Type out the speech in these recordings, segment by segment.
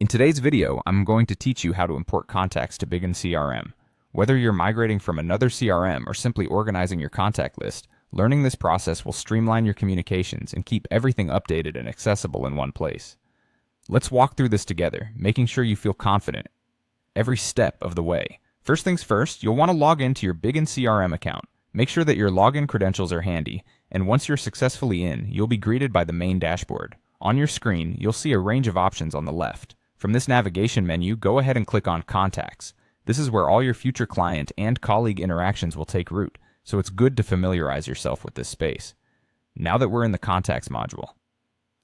In today's video, I'm going to teach you how to import contacts to Bigin CRM. Whether you're migrating from another CRM or simply organizing your contact list, learning this process will streamline your communications and keep everything updated and accessible in one place. Let's walk through this together, making sure you feel confident every step of the way. First things first, you'll want to log into your Bigin CRM account. Make sure that your login credentials are handy, and once you're successfully in, you'll be greeted by the main dashboard. On your screen, you'll see a range of options on the left. From this navigation menu, go ahead and click on Contacts. This is where all your future client and colleague interactions will take root, so it's good to familiarize yourself with this space. Now that we're in the Contacts module,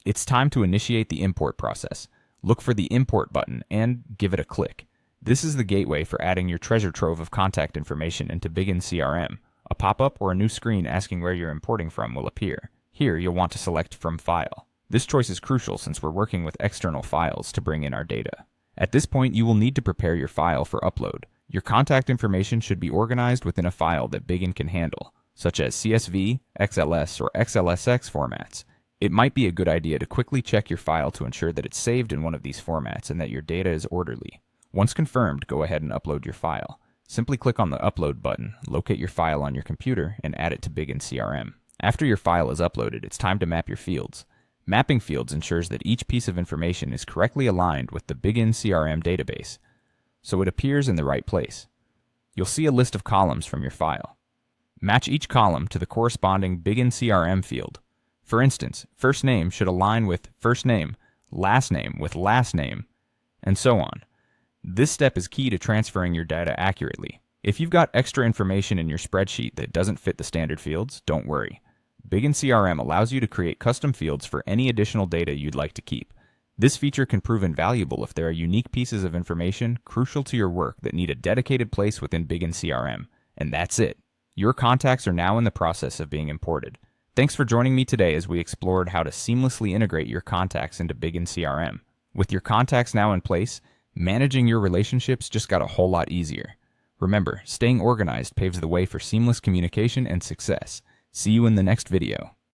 it's time to initiate the import process. Look for the Import button and give it a click. This is the gateway for adding your treasure trove of contact information into Bigin CRM. A pop-up or a new screen asking where you're importing from will appear. Here, you'll want to select From File. This choice is crucial since we're working with external files to bring in our data. At this point, you will need to prepare your file for upload. Your contact information should be organized within a file that Bigin can handle, such as CSV, XLS, or XLSX formats. It might be a good idea to quickly check your file to ensure that it's saved in one of these formats and that your data is orderly. Once confirmed, go ahead and upload your file. Simply click on the Upload button, locate your file on your computer, and add it to Bigin CRM. After your file is uploaded, it's time to map your fields. Mapping fields ensures that each piece of information is correctly aligned with the Bigin CRM database, so it appears in the right place. You'll see a list of columns from your file. Match each column to the corresponding Bigin CRM field. For instance, first name should align with first name with last name, and so on. This step is key to transferring your data accurately. If you've got extra information in your spreadsheet that doesn't fit the standard fields, don't worry. Bigin CRM allows you to create custom fields for any additional data you'd like to keep. This feature can prove invaluable if there are unique pieces of information crucial to your work that need a dedicated place within Bigin CRM. And that's it. Your contacts are now in the process of being imported. Thanks for joining me today as we explored how to seamlessly integrate your contacts into Bigin CRM. With your contacts now in place, managing your relationships just got a whole lot easier. Remember, staying organized paves the way for seamless communication and success. See you in the next video.